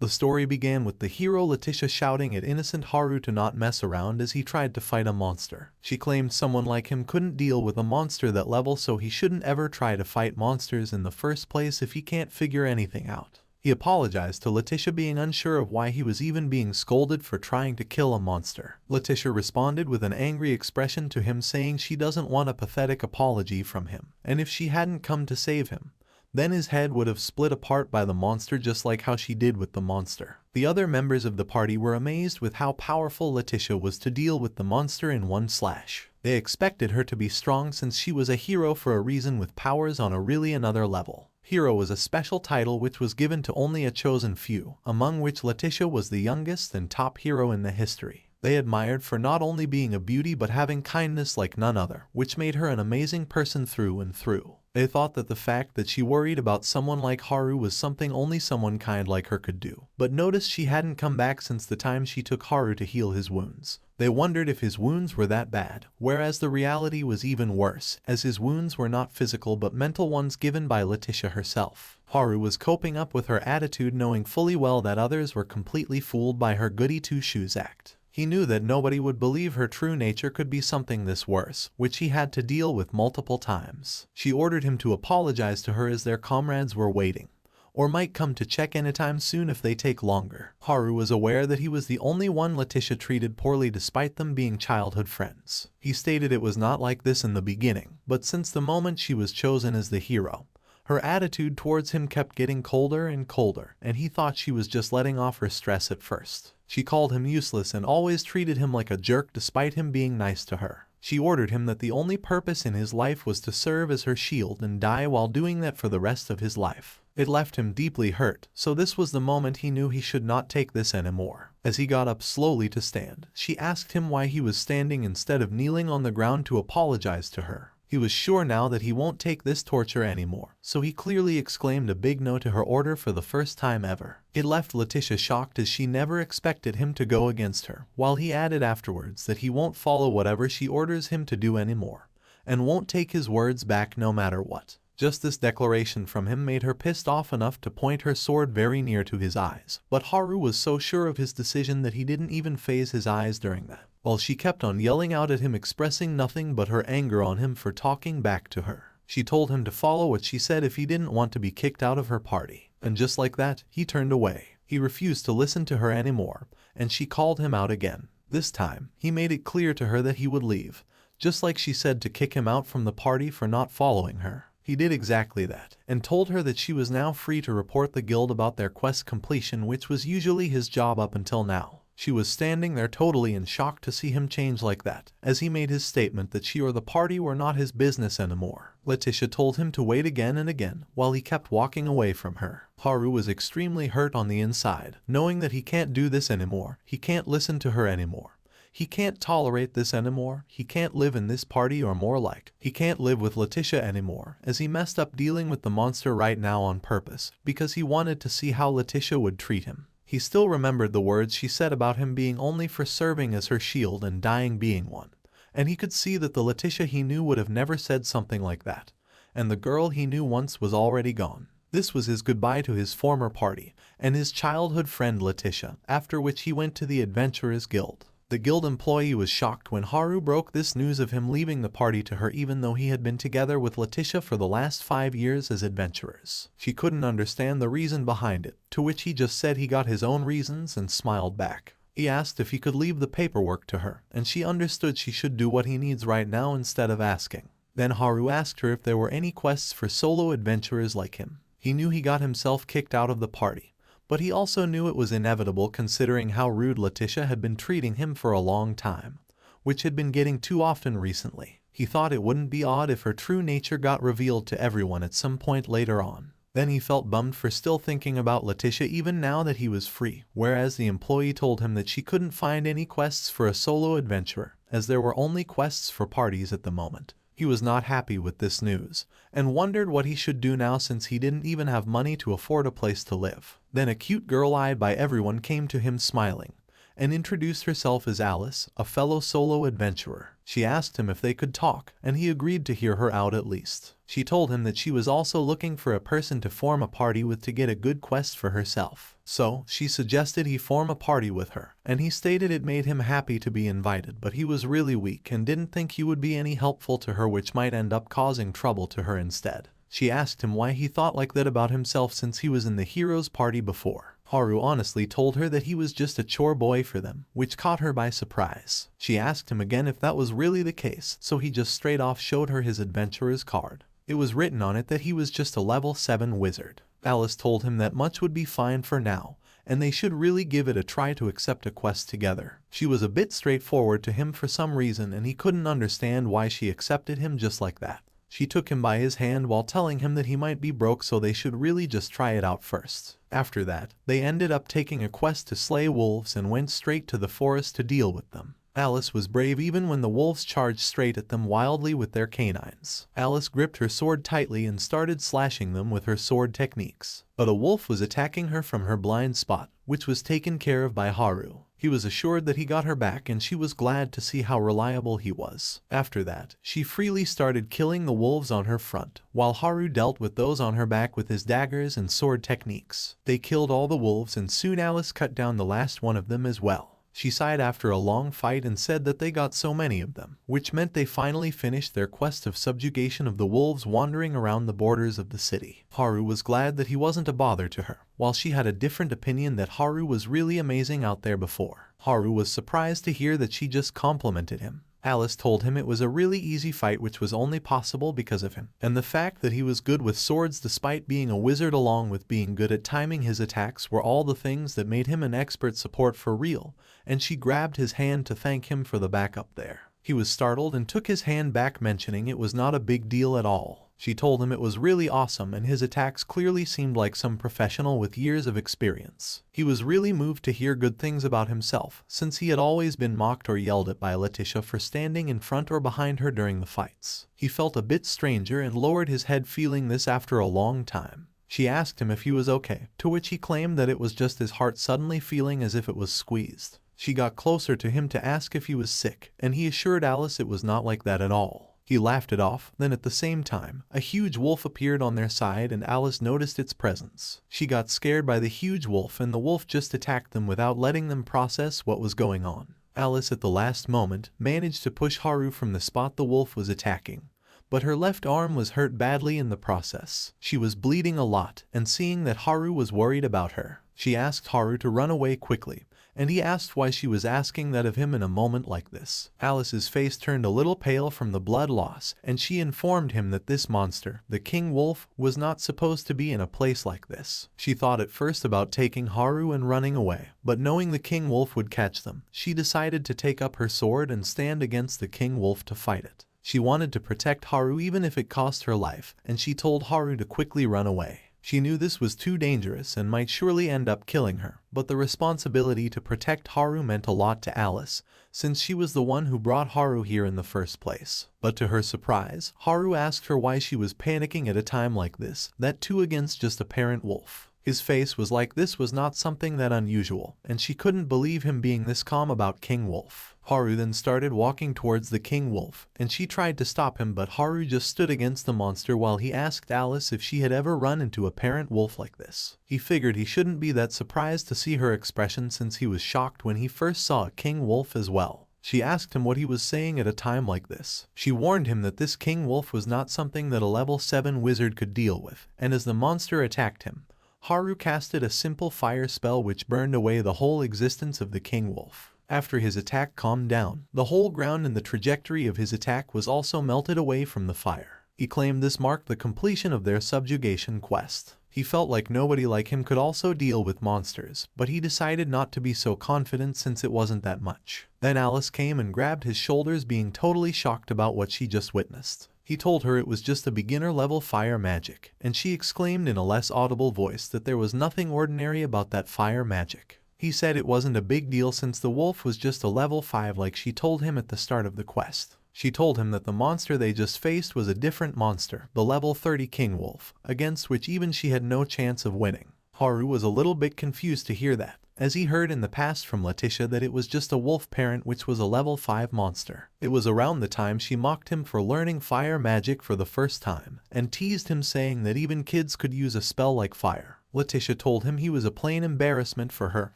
The story began with the hero Letitia shouting at innocent Haru to not mess around as he tried to fight a monster. She claimed someone like him couldn't deal with a monster that level, so he shouldn't ever try to fight monsters in the first place if he can't figure anything out. He apologized to Letitia, being unsure of why he was even being scolded for trying to kill a monster. Letitia responded with an angry expression to him, saying she doesn't want a pathetic apology from him, and if she hadn't come to save him, then his head would have split apart by the monster, just like how she did with the monster. The other members of the party were amazed with how powerful Letitia was to deal with the monster in one slash. They expected her to be strong since she was a hero for a reason, with powers on a really another level. Hero was a special title which was given to only a chosen few, among which Letitia was the youngest and top hero in the history. They admired for not only being a beauty but having kindness like none other, which made her an amazing person through and through. They thought that the fact that she worried about someone like Haru was something only someone kind like her could do. But noticed she hadn't come back since the time she took Haru to heal his wounds. They wondered if his wounds were that bad, whereas the reality was even worse, as his wounds were not physical but mental ones given by Letitia herself. Haru was coping up with her attitude, knowing fully well that others were completely fooled by her goody two-shoes act. He knew that nobody would believe her true nature could be something this worse, which he had to deal with multiple times. She ordered him to apologize to her as their comrades were waiting, or might come to check anytime soon if they take longer. Haru was aware that he was the only one Letitia treated poorly despite them being childhood friends. He stated it was not like this in the beginning, but since the moment she was chosen as the hero, her attitude towards him kept getting colder and colder, and he thought she was just letting off her stress at first. She called him useless and always treated him like a jerk despite him being nice to her. She ordered him that the only purpose in his life was to serve as her shield and die while doing that for the rest of his life. It left him deeply hurt, so this was the moment he knew he should not take this anymore. As he got up slowly to stand, she asked him why he was standing instead of kneeling on the ground to apologize to her. He was sure now that he won't take this torture anymore, so he clearly exclaimed a big no to her order for the first time ever. It left Letitia shocked, as she never expected him to go against her, while he added afterwards that he won't follow whatever she orders him to do anymore, and won't take his words back no matter what. Just this declaration from him made her pissed off enough to point her sword very near to his eyes, but Haru was so sure of his decision that he didn't even phase his eyes during that, while she kept on yelling out at him, expressing nothing but her anger on him for talking back to her. She told him to follow what she said if he didn't want to be kicked out of her party, and just like that, he turned away. He refused to listen to her anymore, and she called him out again. This time, he made it clear to her that he would leave, just like she said to kick him out from the party for not following her. He did exactly that, and told her that she was now free to report the guild about their quest completion, which was usually his job up until now. She was standing there totally in shock to see him change like that, as he made his statement that she or the party were not his business anymore. Letitia told him to wait again and again, while he kept walking away from her. Haru was extremely hurt on the inside, knowing that he can't do this anymore, he can't listen to her anymore. He can't tolerate this anymore, he can't live in this party, or more like, he can't live with Letitia anymore, as he messed up dealing with the monster right now on purpose, because he wanted to see how Letitia would treat him. He still remembered the words she said about him being only for serving as her shield and dying being one, and he could see that the Letitia he knew would have never said something like that, and the girl he knew once was already gone. This was his goodbye to his former party, and his childhood friend Letitia, after which he went to the Adventurers Guild. The guild employee was shocked when Haru broke this news of him leaving the party to her, even though he had been together with Letitia for the last 5 years as adventurers. She couldn't understand the reason behind it, to which he just said he got his own reasons and smiled back. He asked if he could leave the paperwork to her, and she understood she should do what he needs right now instead of asking. Then Haru asked her if there were any quests for solo adventurers like him. He knew he got himself kicked out of the party, but he also knew it was inevitable considering how rude Letitia had been treating him for a long time, which had been getting too often recently. He thought it wouldn't be odd if her true nature got revealed to everyone at some point later on. Then he felt bummed for still thinking about Letitia even now that he was free, whereas the employee told him that she couldn't find any quests for a solo adventurer, as there were only quests for parties at the moment. He was not happy with this news, and wondered what he should do now since he didn't even have money to afford a place to live. Then a cute girl eyed by everyone came to him smiling, and introduced herself as Alice, a fellow solo adventurer. She asked him if they could talk, and he agreed to hear her out at least. She told him that she was also looking for a person to form a party with to get a good quest for herself. So, she suggested he form a party with her, and he stated it made him happy to be invited, but he was really weak and didn't think he would be any helpful to her, which might end up causing trouble to her instead. She asked him why he thought like that about himself since he was in the hero's party before. Haru honestly told her that he was just a chore boy for them, which caught her by surprise. She asked him again if that was really the case, so he just straight off showed her his adventurer's card. It was written on it that he was just a level 7 wizard. Alice told him that much would be fine for now, and they should really give it a try to accept a quest together. She was a bit straightforward to him for some reason, and he couldn't understand why she accepted him just like that. She took him by his hand while telling him that he might be broke, so they should really just try it out first. After that, they ended up taking a quest to slay wolves and went straight to the forest to deal with them. Alice was brave even when the wolves charged straight at them wildly with their canines. Alice gripped her sword tightly and started slashing them with her sword techniques. But a wolf was attacking her from her blind spot, which was taken care of by Haru. He was assured that he got her back, and she was glad to see how reliable he was. After that, she freely started killing the wolves on her front, while Haru dealt with those on her back with his daggers and sword techniques. They killed all the wolves, and soon Alice cut down the last one of them as well. She sighed after a long fight and said that they got so many of them, which meant they finally finished their quest of subjugation of the wolves wandering around the borders of the city. Haru was glad that he wasn't a bother to her, while she had a different opinion that Haru was really amazing out there before. Haru was surprised to hear that she just complimented him. Alice told him it was a really easy fight, which was only possible because of him, and the fact that he was good with swords despite being a wizard along with being good at timing his attacks were all the things that made him an expert support for real, and she grabbed his hand to thank him for the backup there. He was startled and took his hand back, mentioning it was not a big deal at all. She told him it was really awesome, and his attacks clearly seemed like some professional with years of experience. He was really moved to hear good things about himself, since he had always been mocked or yelled at by Letitia for standing in front or behind her during the fights. He felt a bit stranger and lowered his head, feeling this after a long time. She asked him if he was okay, to which he claimed that it was just his heart suddenly feeling as if it was squeezed. She got closer to him to ask if he was sick, and he assured Alice it was not like that at all. He laughed it off, then at the same time, a huge wolf appeared on their side and Alice noticed its presence. She got scared by the huge wolf, and the wolf just attacked them without letting them process what was going on. Alice at the last moment managed to push Haru from the spot the wolf was attacking, but her left arm was hurt badly in the process. She was bleeding a lot, and seeing that Haru was worried about her, she asked Haru to run away quickly, and he asked why she was asking that of him in a moment like this. Alice's face turned a little pale from the blood loss, and she informed him that this monster, the King Wolf, was not supposed to be in a place like this. She thought at first about taking Haru and running away, but knowing the King Wolf would catch them, she decided to take up her sword and stand against the King Wolf to fight it. She wanted to protect Haru even if it cost her life, and she told Haru to quickly run away. She knew this was too dangerous and might surely end up killing her, but the responsibility to protect Haru meant a lot to Alice, since she was the one who brought Haru here in the first place. But to her surprise, Haru asked her why she was panicking at a time like this, that too against just a parent wolf. His face was like this was not something that unusual, and she couldn't believe him being this calm about King Wolf. Haru then started walking towards the King Wolf, and she tried to stop him, but Haru just stood against the monster while he asked Alice if she had ever run into a parent wolf like this. He figured he shouldn't be that surprised to see her expression, since he was shocked when he first saw a King Wolf as well. She asked him what he was saying at a time like this. She warned him that this King Wolf was not something that a level 7 wizard could deal with, and as the monster attacked him, Haru casted a simple fire spell which burned away the whole existence of the King Wolf. After his attack calmed down, the whole ground and the trajectory of his attack was also melted away from the fire. He claimed this marked the completion of their subjugation quest. He felt like nobody like him could also deal with monsters, but he decided not to be so confident since it wasn't that much. Then Alice came and grabbed his shoulders, being totally shocked about what she just witnessed. He told her it was just a beginner-level fire magic, and she exclaimed in a less audible voice that there was nothing ordinary about that fire magic. He said it wasn't a big deal since the wolf was just a level 5 like she told him at the start of the quest. She told him that the monster they just faced was a different monster, the level 30 King Wolf, against which even she had no chance of winning. Haru was a little bit confused to hear that, as he heard in the past from Letitia that it was just a wolf parent which was a level 5 monster. It was around the time she mocked him for learning fire magic for the first time, and teased him saying that even kids could use a spell like fire. Letitia told him he was a plain embarrassment for her,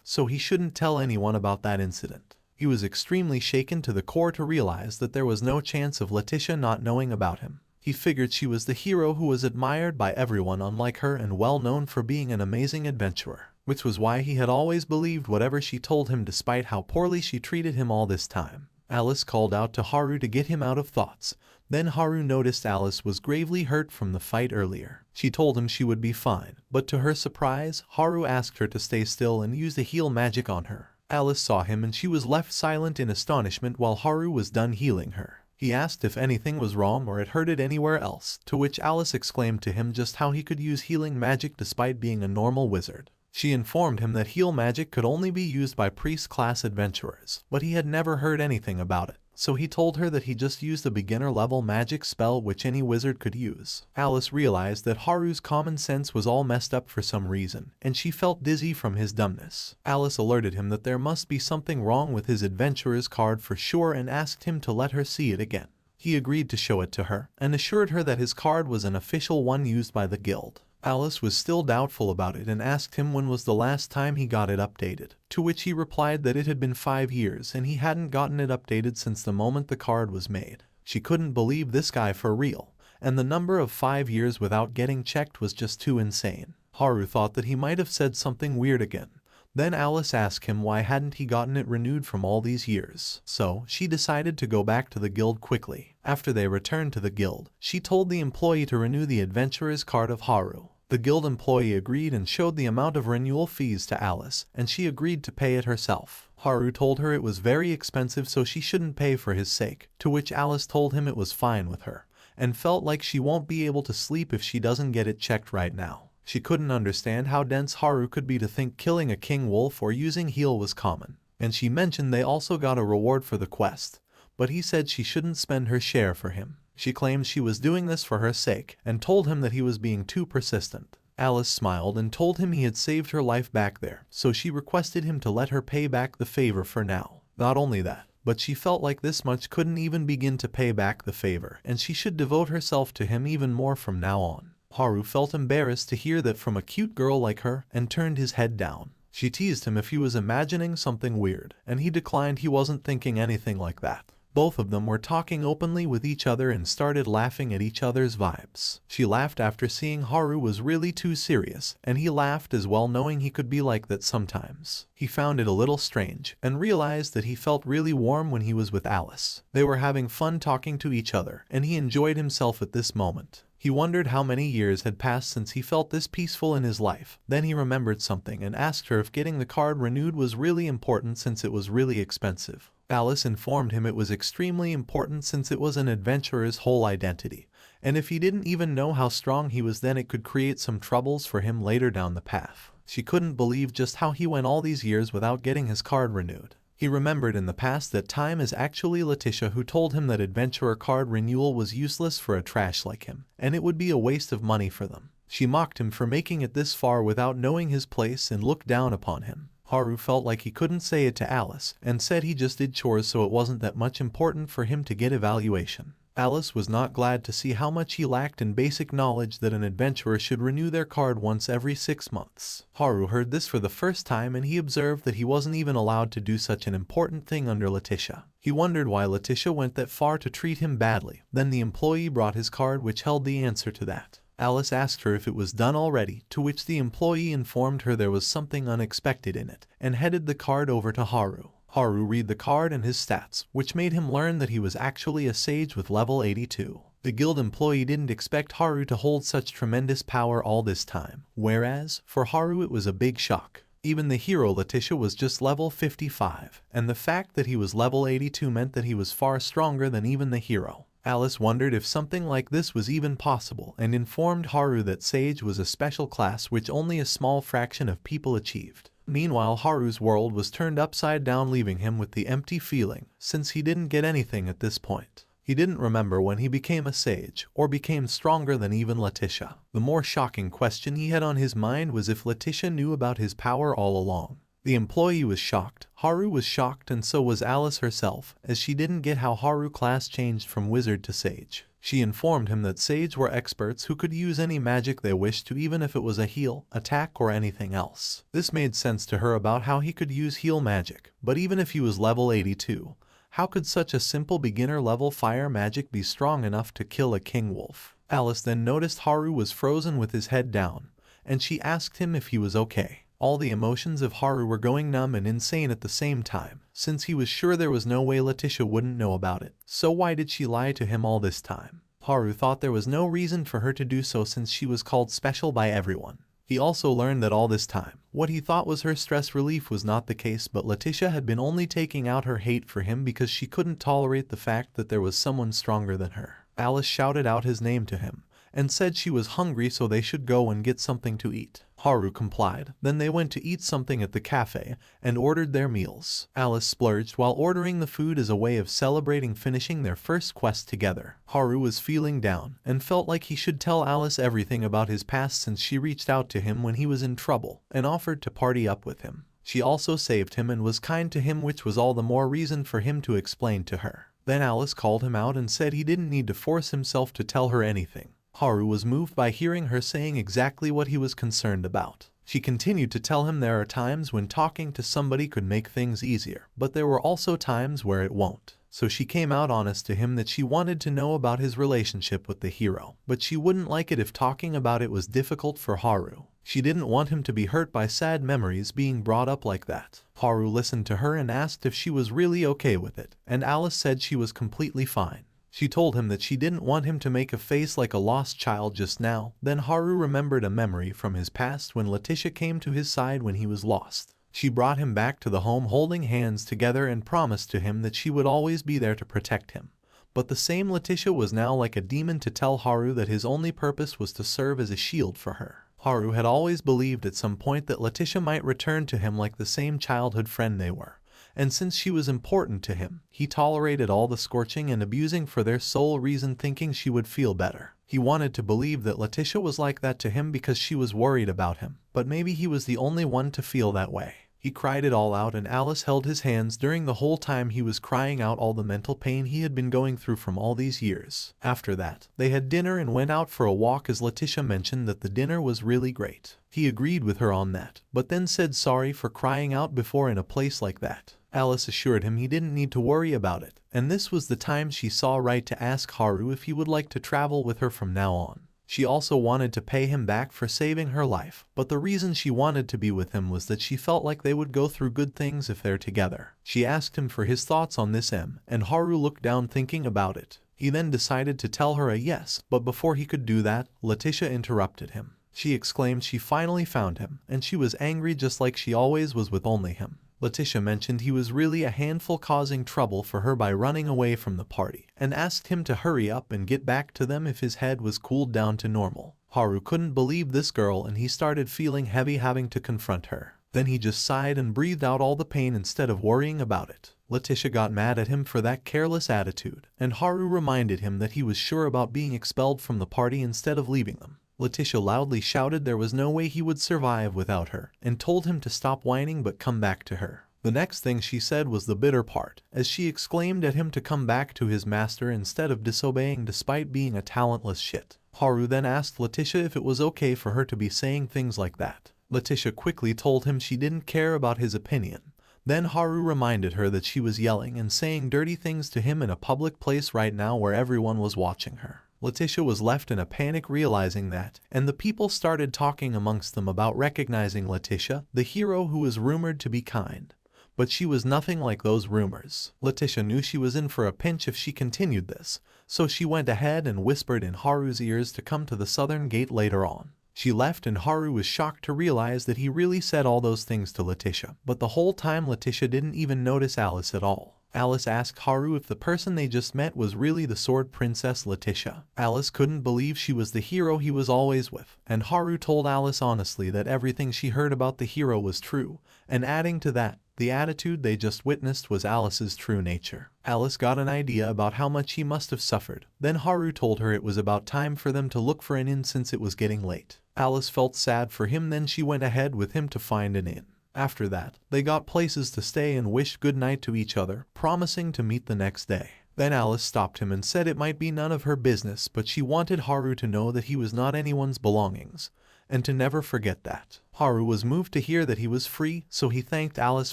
so he shouldn't tell anyone about that incident. He was extremely shaken to the core to realize that there was no chance of Letitia not knowing about him. He figured she was the hero who was admired by everyone unlike her and well known for being an amazing adventurer, which was why he had always believed whatever she told him despite how poorly she treated him all this time. Alice called out to Haru to get him out of thoughts. Then Haru noticed Alice was gravely hurt from the fight earlier. She told him she would be fine, but to her surprise, Haru asked her to stay still and use the heal magic on her. Alice saw him and she was left silent in astonishment while Haru was done healing her. He asked if anything was wrong or it hurted anywhere else, to which Alice exclaimed to him just how he could use healing magic despite being a normal wizard. She informed him that heal magic could only be used by priest-class adventurers, but he had never heard anything about it. So he told her that he just used a beginner-level magic spell which any wizard could use. Alice realized that Haru's common sense was all messed up for some reason, and she felt dizzy from his dumbness. Alice alerted him that there must be something wrong with his adventurer's card for sure and asked him to let her see it again. He agreed to show it to her, and assured her that his card was an official one used by the guild. Alice was still doubtful about it and asked him when was the last time he got it updated, to which he replied that it had been 5 years and he hadn't gotten it updated since the moment the card was made. She couldn't believe this guy for real, and the number of 5 years without getting checked was just too insane. Haru thought that he might have said something weird again. Then Alice asked him why hadn't he gotten it renewed from all these years. So, she decided to go back to the guild quickly. After they returned to the guild, she told the employee to renew the adventurer's card of Haru. The guild employee agreed and showed the amount of renewal fees to Alice, and she agreed to pay it herself. Haru told her it was very expensive so she shouldn't pay for his sake, to which Alice told him it was fine with her, and felt like she won't be able to sleep if she doesn't get it checked right now. She couldn't understand how dense Haru could be to think killing a king wolf or using heal was common, and she mentioned they also got a reward for the quest, but he said she shouldn't spend her share for him. She claimed she was doing this for her sake, and told him that he was being too persistent. Alice smiled and told him he had saved her life back there, so she requested him to let her pay back the favor for now. Not only that, but she felt like this much couldn't even begin to pay back the favor, and she should devote herself to him even more from now on. Haru felt embarrassed to hear that from a cute girl like her, and turned his head down. She teased him if he was imagining something weird, and he declined he wasn't thinking anything like that. Both of them were talking openly with each other and started laughing at each other's vibes. She laughed after seeing Haru was really too serious, and he laughed as well knowing he could be like that sometimes. He found it a little strange, and realized that he felt really warm when he was with Alice. They were having fun talking to each other, and he enjoyed himself at this moment. He wondered how many years had passed since he felt this peaceful in his life. Then he remembered something and asked her if getting the card renewed was really important since it was really expensive. Alice informed him it was extremely important since it was an adventurer's whole identity, and if he didn't even know how strong he was then it could create some troubles for him later down the path. She couldn't believe just how he went all these years without getting his card renewed. He remembered in the past that time is actually Letitia who told him that adventurer card renewal was useless for a trash like him, and it would be a waste of money for them. She mocked him for making it this far without knowing his place and looked down upon him. Haru felt like he couldn't say it to Alice, and said he just did chores so it wasn't that much important for him to get evaluation. Alice was not glad to see how much he lacked in basic knowledge that an adventurer should renew their card once every 6 months. Haru heard this for the first time and he observed that he wasn't even allowed to do such an important thing under Letitia. He wondered why Letitia went that far to treat him badly. Then the employee brought his card which held the answer to that. Alice asked her if it was done already, to which the employee informed her there was something unexpected in it, and headed the card over to Haru. Haru read the card and his stats, which made him learn that he was actually a sage with level 82. The guild employee didn't expect Haru to hold such tremendous power all this time, whereas, for Haru it was a big shock. Even the hero Letitia was just level 55, and the fact that he was level 82 meant that he was far stronger than even the hero. Alice wondered if something like this was even possible and informed Haru that Sage was a special class which only a small fraction of people achieved. Meanwhile, Haru's world was turned upside down, leaving him with the empty feeling, since he didn't get anything at this point. He didn't remember when he became a sage, or became stronger than even Letitia. The more shocking question he had on his mind was if Letitia knew about his power all along. The employee was shocked, Haru was shocked, and so was Alice herself, as she didn't get how Haru's class changed from wizard to sage. She informed him that sages were experts who could use any magic they wished to, even if it was a heal, attack, or anything else. This made sense to her about how he could use heal magic, but even if he was level 82, how could such a simple beginner-level fire magic be strong enough to kill a king wolf? Alice then noticed Haru was frozen with his head down, and she asked him if he was okay. All the emotions of Haru were going numb and insane at the same time, since he was sure there was no way Letitia wouldn't know about it. So why did she lie to him all this time? Haru thought there was no reason for her to do so since she was called special by everyone. He also learned that all this time, what he thought was her stress relief was not the case, but Letitia had been only taking out her hate for him because she couldn't tolerate the fact that there was someone stronger than her. Alice shouted out his name to him, and said she was hungry so they should go and get something to eat. Haru complied. Then they went to eat something at the cafe, and ordered their meals. Alice splurged while ordering the food as a way of celebrating finishing their first quest together. Haru was feeling down, and felt like he should tell Alice everything about his past since she reached out to him when he was in trouble, and offered to party up with him. She also saved him and was kind to him, which was all the more reason for him to explain to her. Then Alice called him out and said he didn't need to force himself to tell her anything. Haru was moved by hearing her saying exactly what he was concerned about. She continued to tell him there are times when talking to somebody could make things easier, but there were also times where it won't. So she came out honest to him that she wanted to know about his relationship with the hero, but she wouldn't like it if talking about it was difficult for Haru. She didn't want him to be hurt by sad memories being brought up like that. Haru listened to her and asked if she was really okay with it, and Alice said she was completely fine. She told him that she didn't want him to make a face like a lost child just now. Then Haru remembered a memory from his past when Letitia came to his side when he was lost. She brought him back to the home holding hands together and promised to him that she would always be there to protect him. But the same Letitia was now like a demon to tell Haru that his only purpose was to serve as a shield for her. Haru had always believed at some point that Letitia might return to him like the same childhood friend they were. And since she was important to him, he tolerated all the scorching and abusing for their sole reason, thinking she would feel better. He wanted to believe that Letitia was like that to him because she was worried about him, but maybe he was the only one to feel that way. He cried it all out, and Alice held his hands during the whole time he was crying out all the mental pain he had been going through from all these years. After that, they had dinner and went out for a walk, as Letitia mentioned that the dinner was really great. He agreed with her on that, but then said sorry for crying out before in a place like that. Alice assured him he didn't need to worry about it, and this was the time she saw right to ask Haru if he would like to travel with her from now on. She also wanted to pay him back for saving her life, but the reason she wanted to be with him was that she felt like they would go through good things if they're together. She asked him for his thoughts on this, and Haru looked down thinking about it. He then decided to tell her a yes, but before he could do that, Letitia interrupted him. She exclaimed she finally found him, and she was angry just like she always was with only him. Letitia mentioned he was really a handful, causing trouble for her by running away from the party, and asked him to hurry up and get back to them if his head was cooled down to normal. Haru couldn't believe this girl, and he started feeling heavy having to confront her. Then he just sighed and breathed out all the pain instead of worrying about it. Letitia got mad at him for that careless attitude, and Haru reminded him that he was sure about being expelled from the party instead of leaving them. Letitia loudly shouted there was no way he would survive without her, and told him to stop whining but come back to her. The next thing she said was the bitter part, as she exclaimed at him to come back to his master instead of disobeying despite being a talentless shit. Haru then asked Letitia if it was okay for her to be saying things like that. Letitia quickly told him she didn't care about his opinion. Then Haru reminded her that she was yelling and saying dirty things to him in a public place right now where everyone was watching her. Letitia was left in a panic realizing that, and the people started talking amongst them about recognizing Letitia, the hero who was rumored to be kind. But she was nothing like those rumors. Letitia knew she was in for a pinch if she continued this, so she went ahead and whispered in Haru's ears to come to the southern gate later on. She left, and Haru was shocked to realize that he really said all those things to Letitia, but the whole time Letitia didn't even notice Alice at all. Alice asked Haru if the person they just met was really the Sword Princess Letitia. Alice couldn't believe she was the hero he was always with, and Haru told Alice honestly that everything she heard about the hero was true, And adding to that, the attitude they just witnessed was Alice's true nature. Alice got an idea about how much he must have suffered. Then Haru told her it was about time for them to look for an inn since it was getting late. Alice felt sad for him, then she went ahead with him to find an inn. After that, they got places to stay and wished good night to each other, promising to meet the next day. Then Alice stopped him and said it might be none of her business, but she wanted Haru to know that he was not anyone's belongings, and to never forget that. Haru was moved to hear that he was free, so he thanked Alice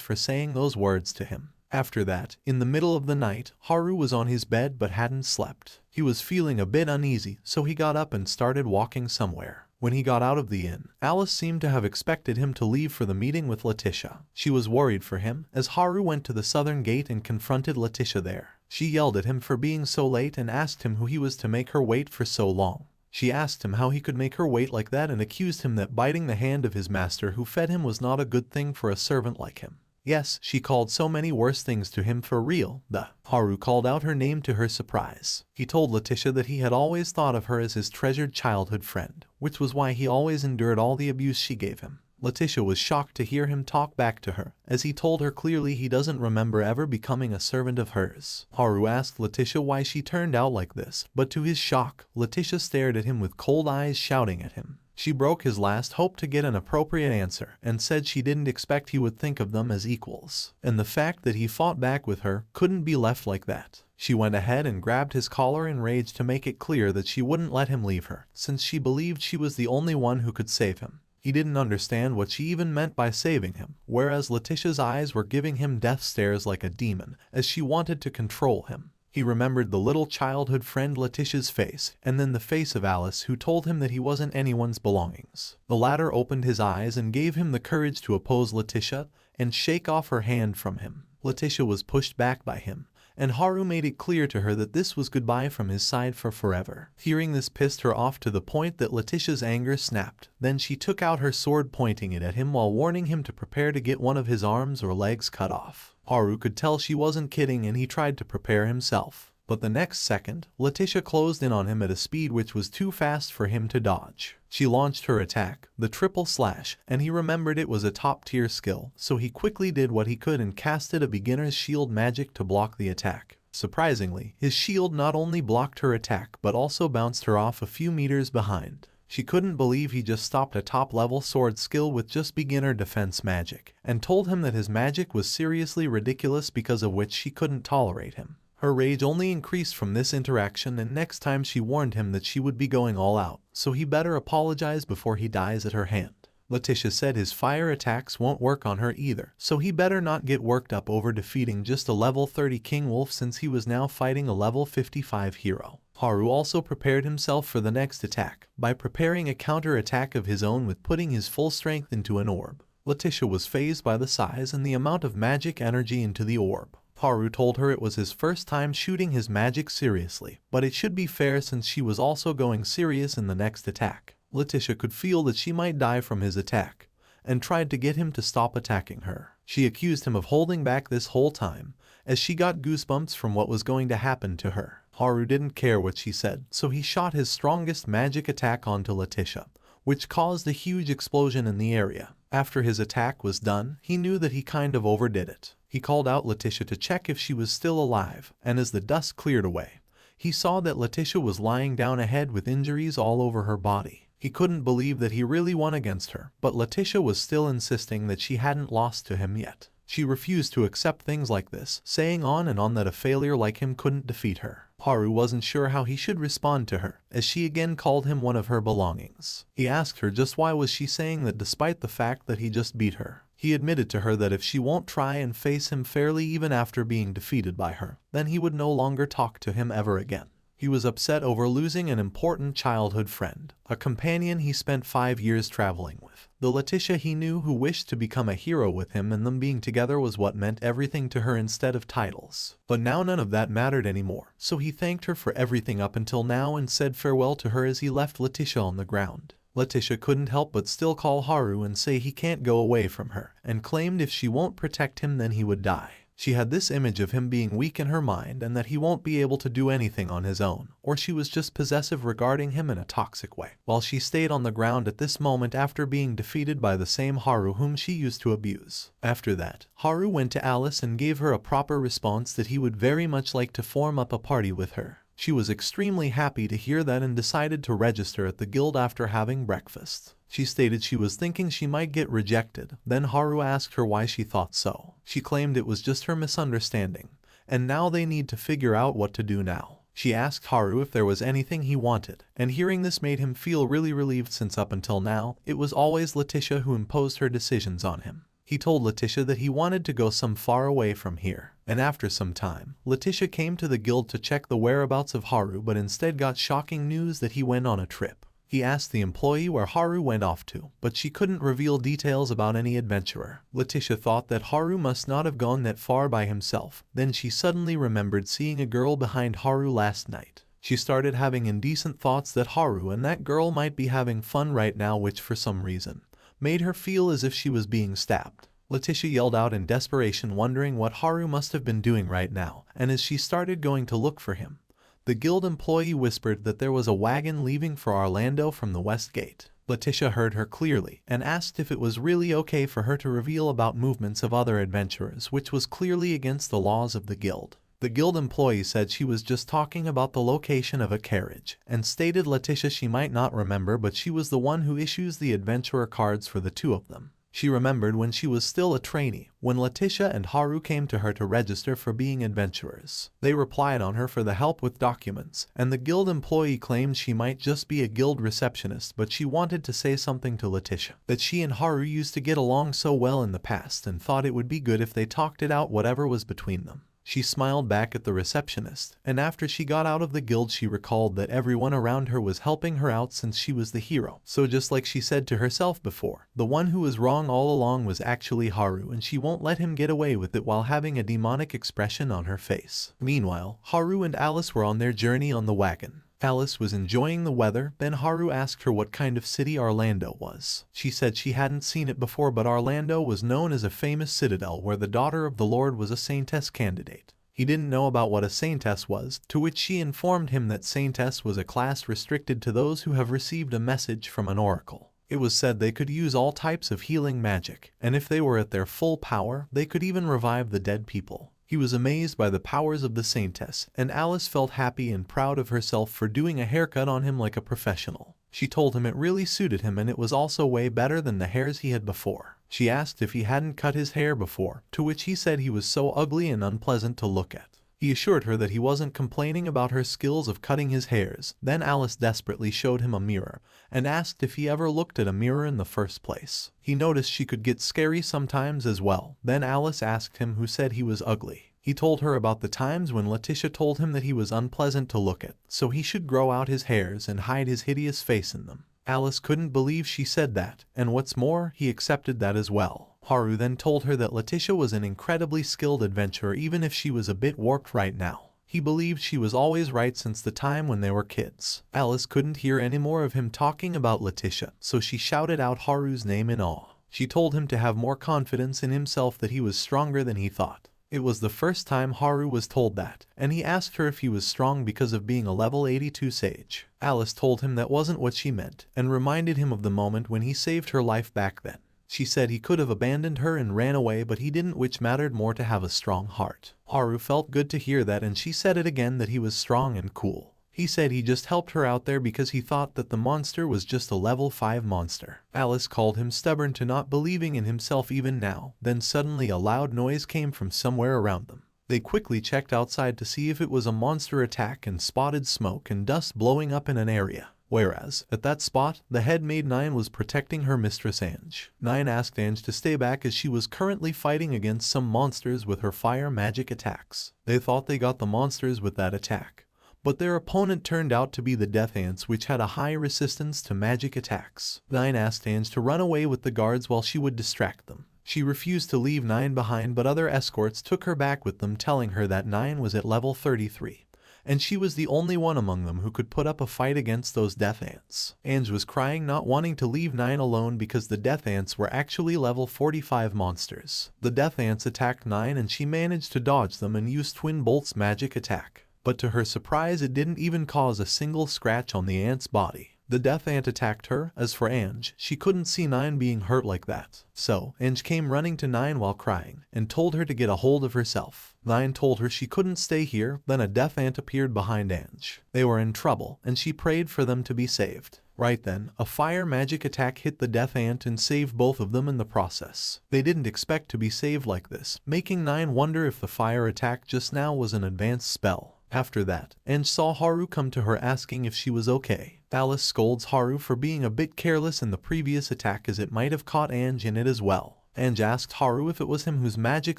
for saying those words to him. After that, in the middle of the night, Haru was on his bed but hadn't slept. He was feeling a bit uneasy, so he got up and started walking somewhere. When he got out of the inn, Alice seemed to have expected him to leave for the meeting with Letitia. She was worried for him, as Haru went to the southern gate and confronted Letitia there. She yelled at him for being so late and asked him who he was to make her wait for so long. She asked him how he could make her wait like that and accused him that biting the hand of his master who fed him was not a good thing for a servant like him. Yes, she called so many worse things to him for real. Haru called out her name to her surprise. He told Letitia that he had always thought of her as his treasured childhood friend, which was why he always endured all the abuse she gave him. Letitia was shocked to hear him talk back to her, as he told her clearly he doesn't remember ever becoming a servant of hers. Haru asked Letitia why she turned out like this, but to his shock, Letitia stared at him with cold eyes, shouting at him. She broke his last hope to get an appropriate answer and said she didn't expect he would think of them as equals, and the fact that he fought back with her couldn't be left like that. She went ahead and grabbed his collar in rage to make it clear that she wouldn't let him leave her, since she believed she was the only one who could save him. He didn't understand what she even meant by saving him, whereas Letitia's eyes were giving him death stares like a demon, as she wanted to control him. He remembered the little childhood friend Letitia's face, and then the face of Alice, who told him that he wasn't anyone's belongings. The latter opened his eyes and gave him the courage to oppose Letitia and shake off her hand from him. Letitia was pushed back by him, and Haru made it clear to her that this was goodbye from his side for forever. Hearing this pissed her off to the point that Letitia's anger snapped. Then she took out her sword, pointing it at him while warning him to prepare to get one of his arms or legs cut off. Haru could tell she wasn't kidding and he tried to prepare himself. But the next second, Letitia closed in on him at a speed which was too fast for him to dodge. She launched her attack, the triple slash, and he remembered it was a top-tier skill, so he quickly did what he could and casted a beginner's shield magic to block the attack. Surprisingly, his shield not only blocked her attack but also bounced her off a few meters behind. She couldn't believe he just stopped a top-level sword skill with just beginner defense magic, and told him that his magic was seriously ridiculous, because of which she couldn't tolerate him. Her rage only increased from this interaction, and next time she warned him that she would be going all out, so he better apologize before he dies at her hand. Letitia said his fire attacks won't work on her either, so he better not get worked up over defeating just a level 30 King Wolf, since he was now fighting a level 55 hero. Haru also prepared himself for the next attack by preparing a counter-attack of his own with putting his full strength into an orb. Letitia was fazed by the size and the amount of magic energy into the orb. Haru told her it was his first time shooting his magic seriously, but it should be fair since she was also going serious in the next attack. Letitia could feel that she might die from his attack, and tried to get him to stop attacking her. She accused him of holding back this whole time, as she got goosebumps from what was going to happen to her. Haru didn't care what she said, so he shot his strongest magic attack onto Letitia, which caused a huge explosion in the area. After his attack was done, he knew that he kind of overdid it. He called out Letitia to check if she was still alive, and as the dust cleared away, he saw that Letitia was lying down ahead with injuries all over her body. He couldn't believe that he really won against her, but Letitia was still insisting that she hadn't lost to him yet. She refused to accept things like this, saying on and on that a failure like him couldn't defeat her. Haru wasn't sure how he should respond to her, as she again called him one of her belongings. He asked her just why was she saying that despite the fact that he just beat her. He admitted to her that if she won't try and face him fairly even after being defeated by her, then he would no longer talk to him ever again. He was upset over losing an important childhood friend, a companion he spent 5 years traveling with. The Letitia he knew who wished to become a hero with him, and them being together was what meant everything to her instead of titles. But now none of that mattered anymore, so he thanked her for everything up until now and said farewell to her as he left Letitia on the ground. Letitia couldn't help but still call Haru and say he can't go away from her, and claimed if she won't protect him then he would die. She had this image of him being weak in her mind and that he won't be able to do anything on his own, or she was just possessive regarding him in a toxic way. While she stayed on the ground at this moment after being defeated by the same Haru whom she used to abuse. After that, Haru went to Alice and gave her a proper response that he would very much like to form up a party with her. She was extremely happy to hear that and decided to register at the guild after having breakfast. She stated she was thinking she might get rejected. Then Haru asked her why she thought so. She claimed it was just her misunderstanding, and now they need to figure out what to do now. She asked Haru if there was anything he wanted, and hearing this made him feel really relieved since up until now, it was always Letitia who imposed her decisions on him. He told Letitia that he wanted to go some far away from here, and after some time, Letitia came to the guild to check the whereabouts of Haru but instead got shocking news that he went on a trip. He asked the employee where Haru went off to, but she couldn't reveal details about any adventurer. Letitia thought that Haru must not have gone that far by himself. Then she suddenly remembered seeing a girl behind Haru last night. She started having indecent thoughts that Haru and that girl might be having fun right now, which for some reason made her feel as if she was being stabbed. Letitia yelled out in desperation, wondering what Haru must have been doing right now, and as she started going to look for him, the guild employee whispered that there was a wagon leaving for Orlando from the west gate. Letitia heard her clearly and asked if it was really okay for her to reveal about movements of other adventurers, which was clearly against the laws of the guild. The guild employee said she was just talking about the location of a carriage, and stated Letitia she might not remember, but she was the one who issues the adventurer cards for the two of them. She remembered when she was still a trainee, when Letitia and Haru came to her to register for being adventurers. They replied on her for the help with documents, and the guild employee claimed she might just be a guild receptionist, but she wanted to say something to Letitia, that she and Haru used to get along so well in the past and thought it would be good if they talked it out whatever was between them. She smiled back at the receptionist, and after she got out of the guild she recalled that everyone around her was helping her out since she was the hero. So just like she said to herself before, the one who was wrong all along was actually Haru, and she won't let him get away with it while having a demonic expression on her face. Meanwhile, Haru and Alice were on their journey on the wagon. Alice was enjoying the weather. Then Haru asked her what kind of city Orlando was. She said she hadn't seen it before, but Orlando was known as a famous citadel where the daughter of the Lord was a saintess candidate. He didn't know about what a saintess was, to which she informed him that saintess was a class restricted to those who have received a message from an oracle. It was said they could use all types of healing magic, and if they were at their full power, they could even revive the dead people. He was amazed by the powers of the saintess, and Alice felt happy and proud of herself for doing a haircut on him like a professional. She told him it really suited him and it was also way better than the hairs he had before. She asked if he hadn't cut his hair before, to which he said he was so ugly and unpleasant to look at. He assured her that he wasn't complaining about her skills of cutting his hairs. Then Alice desperately showed him a mirror and asked if he ever looked at a mirror in the first place. He noticed she could get scary sometimes as well. Then Alice asked him who said he was ugly. He told her about the times when Letitia told him that he was unpleasant to look at, so he should grow out his hairs and hide his hideous face in them. Alice couldn't believe she said that, and what's more, he accepted that as well. Haru then told her that Letitia was an incredibly skilled adventurer even if she was a bit warped right now. He believed she was always right since the time when they were kids. Alice couldn't hear any more of him talking about Letitia, so she shouted out Haru's name in awe. She told him to have more confidence in himself, that he was stronger than he thought. It was the first time Haru was told that, and he asked her if he was strong because of being a level 82 sage. Alice told him that wasn't what she meant, and reminded him of the moment when he saved her life back then. She said he could have abandoned her and ran away, but he didn't, which mattered more to have a strong heart. Haru felt good to hear that, and she said it again, that he was strong and cool. He said he just helped her out there because he thought that the monster was just a level 5 monster. Alice called him stubborn to not believing in himself even now. Then suddenly a loud noise came from somewhere around them. They quickly checked outside to see if it was a monster attack and spotted smoke and dust blowing up in an area. Whereas, at that spot, the head maid Nine was protecting her mistress Ange. Nine asked Ange to stay back as she was currently fighting against some monsters with her fire magic attacks. They thought they got the monsters with that attack, but their opponent turned out to be the death ants, which had a high resistance to magic attacks. Nine asked Ange to run away with the guards while she would distract them. She refused to leave Nine behind, but other escorts took her back with them, telling her that Nine was at level 33. and she was the only one among them who could put up a fight against those death ants. Ange was crying, not wanting to leave 9 alone because the death ants were actually level 45 monsters. The death ants attacked 9 and she managed to dodge them and use Twin Bolt's magic attack. But to her surprise, it didn't even cause a single scratch on the ant's body. The death ant attacked her. As for Ange, she couldn't see 9 being hurt like that. So, Ange came running to 9 while crying, and told her to get a hold of herself. 9 told her she couldn't stay here. Then a death ant appeared behind Ange. They were in trouble, and she prayed for them to be saved. Right then, a fire magic attack hit the death ant and saved both of them in the process. They didn't expect to be saved like this, making 9 wonder if the fire attack just now was an advanced spell. After that, Ange saw Haru come to her asking if she was okay. Alice scolds Haru for being a bit careless in the previous attack, as it might have caught Ange in it as well. Ange asked Haru if it was him whose magic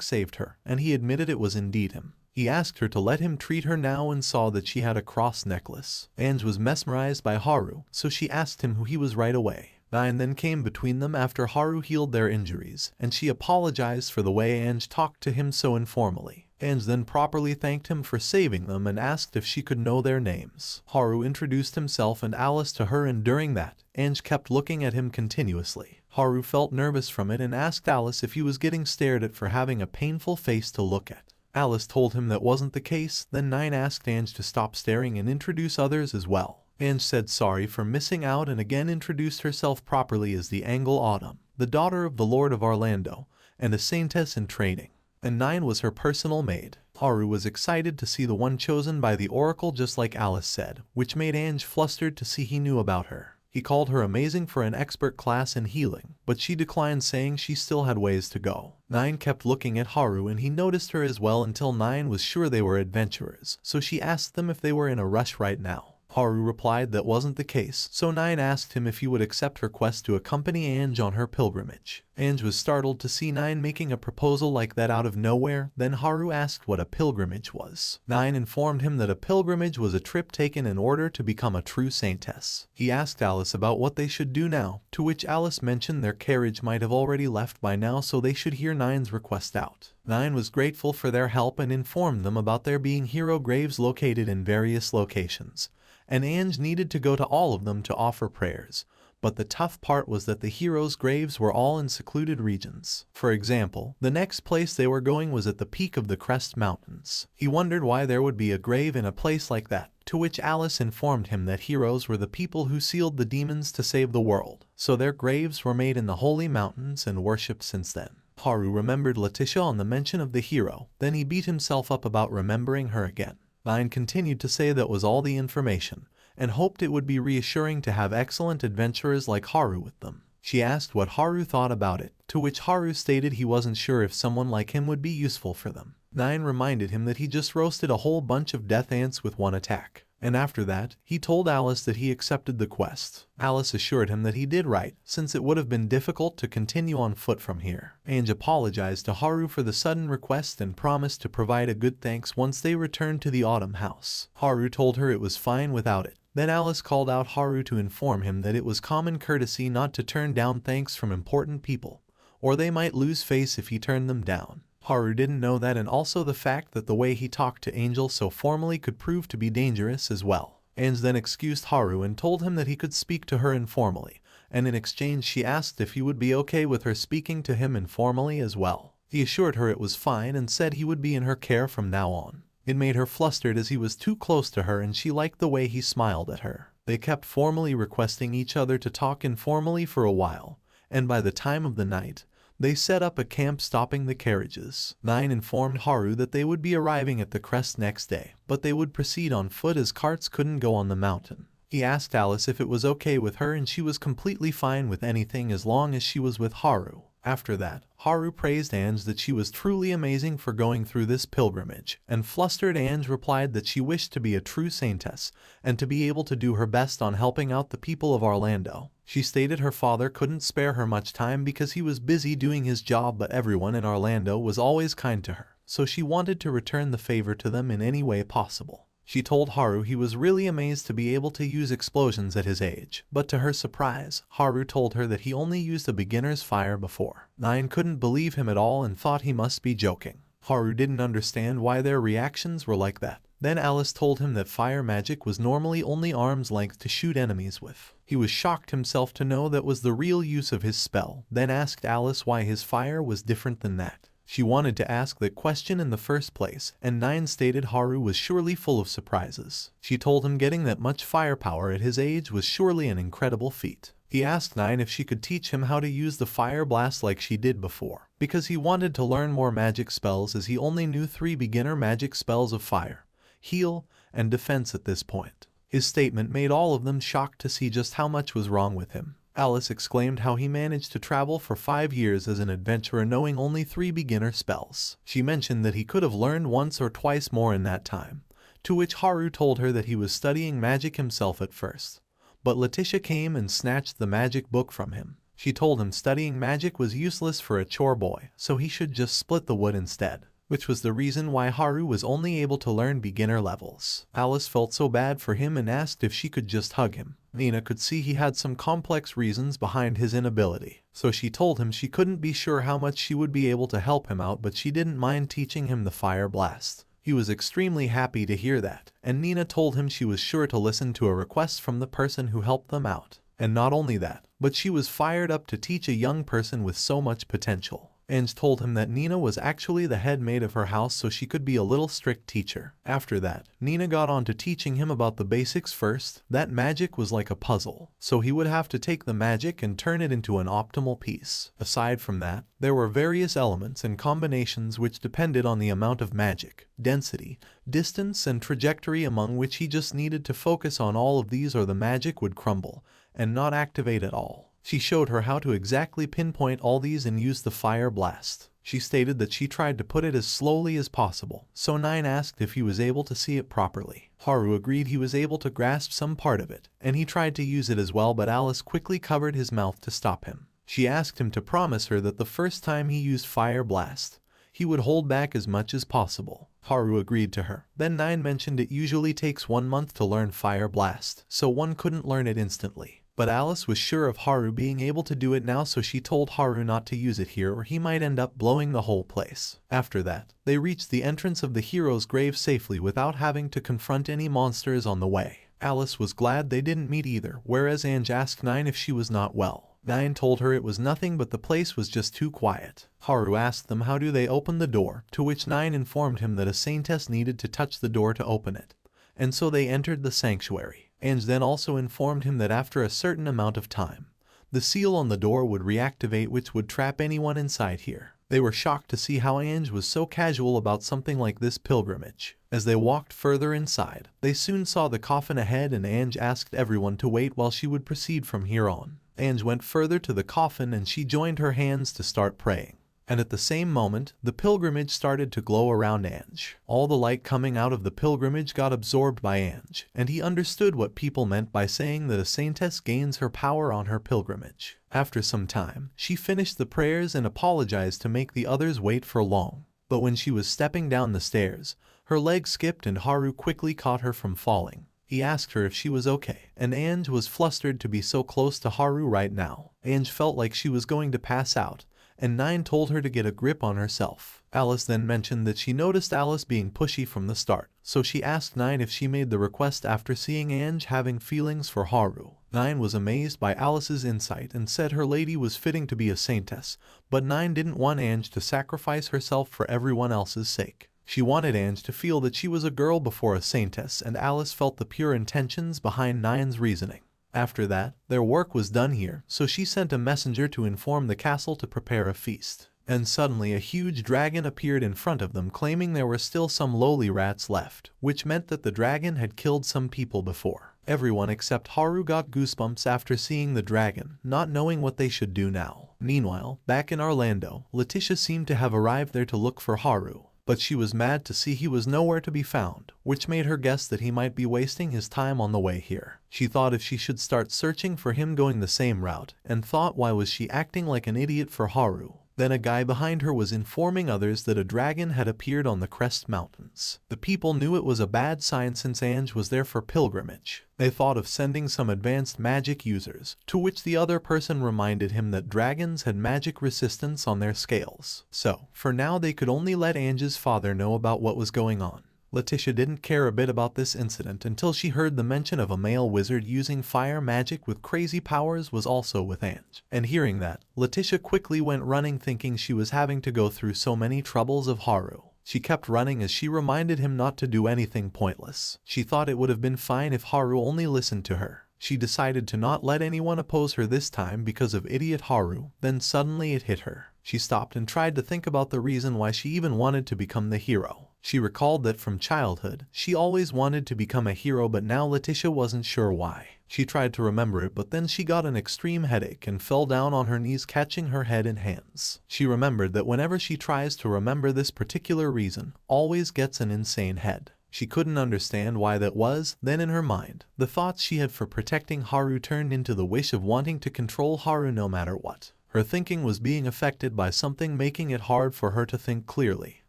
saved her, and he admitted it was indeed him. He asked her to let him treat her now and saw that she had a cross necklace. Ange was mesmerized by Haru, so she asked him who he was right away. 9 then came between them after Haru healed their injuries, and she apologized for the way Ange talked to him so informally. Ange then properly thanked him for saving them and asked if she could know their names. Haru introduced himself and Alice to her, and during that, Ange kept looking at him continuously. Haru felt nervous from it and asked Alice if he was getting stared at for having a painful face to look at. Alice told him that wasn't the case. Then 9 asked Ange to stop staring and introduce others as well. Ange said sorry for missing out and again introduced herself properly as the Angle Autumn, the daughter of the Lord of Orlando, and a saintess in training. And 9 was her personal maid. Haru was excited to see the one chosen by the Oracle, just like Alice said, which made Ange flustered to see he knew about her. He called her amazing for an expert class in healing, but she declined, saying she still had ways to go. 9 kept looking at Haru and he noticed her as well until 9 was sure they were adventurers, so she asked them if they were in a rush right now. Haru replied that wasn't the case, so 9 asked him if he would accept her quest to accompany Ange on her pilgrimage. Ange was startled to see 9 making a proposal like that out of nowhere. Then Haru asked what a pilgrimage was. 9 informed him that a pilgrimage was a trip taken in order to become a true saintess. He asked Alice about what they should do now, to which Alice mentioned their carriage might have already left by now, so they should hear 9's request out. 9 was grateful for their help and informed them about there being hero graves located in various locations, and Ange needed to go to all of them to offer prayers. But the tough part was that the heroes' graves were all in secluded regions. For example, the next place they were going was at the peak of the Crest Mountains. He wondered why there would be a grave in a place like that, to which Alice informed him that heroes were the people who sealed the demons to save the world, so their graves were made in the holy mountains and worshipped since then. Haru remembered Letitia on the mention of the hero, then he beat himself up about remembering her again. 9 continued to say that was all the information, and hoped it would be reassuring to have excellent adventurers like Haru with them. She asked what Haru thought about it, to which Haru stated he wasn't sure if someone like him would be useful for them. 9 reminded him that he just roasted a whole bunch of death ants with one attack. And after that, he told Alice that he accepted the quest. Alice assured him that he did right, since it would have been difficult to continue on foot from here. Ange apologized to Haru for the sudden request and promised to provide a good thanks once they returned to the Autumn House. Haru told her it was fine without it. Then Alice called out Haru to inform him that it was common courtesy not to turn down thanks from important people, or they might lose face if he turned them down. Haru didn't know that, and also the fact that the way he talked to Angel so formally could prove to be dangerous as well. Ange then excused Haru and told him that he could speak to her informally, and in exchange she asked if he would be okay with her speaking to him informally as well. He assured her it was fine and said he would be in her care from now on. It made her flustered as he was too close to her, and she liked the way he smiled at her. They kept formally requesting each other to talk informally for a while, and by the time of the night, they set up a camp stopping the carriages. 9 informed Haru that they would be arriving at the crest next day, but they would proceed on foot as carts couldn't go on the mountain. He asked Alice if it was okay with her, and she was completely fine with anything as long as she was with Haru. After that, Haru praised Ange that she was truly amazing for going through this pilgrimage, and flustered Ange replied that she wished to be a true saintess and to be able to do her best on helping out the people of Orlando. She stated her father couldn't spare her much time because he was busy doing his job, but everyone in Orlando was always kind to her, so she wanted to return the favor to them in any way possible. She told Haru he was really amazed to be able to use explosions at his age, but to her surprise, Haru told her that he only used a beginner's fire before. 9 couldn't believe him at all and thought he must be joking. Haru didn't understand why their reactions were like that. Then Alice told him that fire magic was normally only arm's length to shoot enemies with. He was shocked himself to know that was the real use of his spell, then asked Alice why his fire was different than that. She wanted to ask that question in the first place, and Nine stated Haru was surely full of surprises. She told him getting that much firepower at his age was surely an incredible feat. He asked Nine if she could teach him how to use the fire blast like she did before, because he wanted to learn more magic spells as he only knew 3 beginner magic spells of fire, heal, and defense at this point. His statement made all of them shocked to see just how much was wrong with him. Alice exclaimed how he managed to travel for 5 years as an adventurer knowing only 3 beginner spells. She mentioned that he could have learned once or twice more in that time, to which Haru told her that he was studying magic himself at first. But Letitia came and snatched the magic book from him. She told him studying magic was useless for a chore boy, so he should just split the wood instead, which was the reason why Haru was only able to learn beginner levels. Alice felt so bad for him and asked if she could just hug him. Nina could see he had some complex reasons behind his inability, so she told him she couldn't be sure how much she would be able to help him out, but she didn't mind teaching him the fire blast. He was extremely happy to hear that, and Nina told him she was sure to listen to a request from the person who helped them out. And not only that, but she was fired up to teach a young person with so much potential. Ange told him that Nina was actually the head maid of her house, so she could be a little strict teacher. After that, Nina got on to teaching him about the basics first, that magic was like a puzzle, so he would have to take the magic and turn it into an optimal piece. Aside from that, there were various elements and combinations which depended on the amount of magic, density, distance, and trajectory, among which he just needed to focus on all of these or the magic would crumble and not activate at all. She showed her how to exactly pinpoint all these and use the fire blast. She stated that she tried to put it as slowly as possible, so Nine asked if he was able to see it properly. Haru agreed he was able to grasp some part of it, and he tried to use it as well, but Alice quickly covered his mouth to stop him. She asked him to promise her that the first time he used fire blast, he would hold back as much as possible. Haru agreed to her. Then Nine mentioned it usually takes 1 month to learn fire blast, so one couldn't learn it instantly. But Alice was sure of Haru being able to do it now, so she told Haru not to use it here or he might end up blowing the whole place. After that, they reached the entrance of the hero's grave safely without having to confront any monsters on the way. Alice was glad they didn't meet either, whereas Ange asked Nine if she was not well. Nine told her it was nothing, but the place was just too quiet. Haru asked them how do they open the door, to which Nine informed him that a saintess needed to touch the door to open it, and so they entered the sanctuary. Ange then also informed him that after a certain amount of time, the seal on the door would reactivate, which would trap anyone inside here. They were shocked to see how Ange was so casual about something like this pilgrimage. As they walked further inside, they soon saw the coffin ahead, and Ange asked everyone to wait while she would proceed from here on. Ange went further to the coffin and she joined her hands to start praying. And at the same moment, the pilgrimage started to glow around Ange. All the light coming out of the pilgrimage got absorbed by Ange, and he understood what people meant by saying that a saintess gains her power on her pilgrimage. After some time, she finished the prayers and apologized to make the others wait for long. But when she was stepping down the stairs, her leg skipped and Haru quickly caught her from falling. He asked her if she was okay, and Ange was flustered to be so close to Haru right now. Ange felt like she was going to pass out, and Nine told her to get a grip on herself. Alice then mentioned that she noticed Alice being pushy from the start, so she asked Nine if she made the request after seeing Ange having feelings for Haru. Nine was amazed by Alice's insight and said her lady was fitting to be a saintess, but Nine didn't want Ange to sacrifice herself for everyone else's sake. She wanted Ange to feel that she was a girl before a saintess, and Alice felt the pure intentions behind Nine's reasoning. After that, their work was done here, so she sent a messenger to inform the castle to prepare a feast. And suddenly a huge dragon appeared in front of them, claiming there were still some lowly rats left, which meant that the dragon had killed some people before. Everyone except Haru got goosebumps after seeing the dragon, not knowing what they should do now. Meanwhile, back in Orlando, Letitia seemed to have arrived there to look for Haru, but she was mad to see he was nowhere to be found, which made her guess that he might be wasting his time on the way here. She thought if she should start searching for him going the same route, and thought why was she acting like an idiot for Haru. Then a guy behind her was informing others that a dragon had appeared on the Crest Mountains. The people knew it was a bad sign since Ange was there for pilgrimage. They thought of sending some advanced magic users, to which the other person reminded him that dragons had magic resistance on their scales. So, for now they could only let Ange's father know about what was going on. Letitia didn't care a bit about this incident until she heard the mention of a male wizard using fire magic with crazy powers was also with Ange. And hearing that, Letitia quickly went running thinking she was having to go through so many troubles of Haru. She kept running as she reminded him not to do anything pointless. She thought it would have been fine if Haru only listened to her. She decided to not let anyone oppose her this time because of idiot Haru. Then suddenly it hit her. She stopped and tried to think about the reason why she even wanted to become the hero. She recalled that from childhood, she always wanted to become a hero, but now Letitia wasn't sure why. She tried to remember it, but then she got an extreme headache and fell down on her knees, catching her head in hands. She remembered that whenever she tries to remember this particular reason, always gets an insane head. She couldn't understand why that was. Then in her mind, the thoughts she had for protecting Haru turned into the wish of wanting to control Haru no matter what. Her thinking was being affected by something, making it hard for her to think clearly.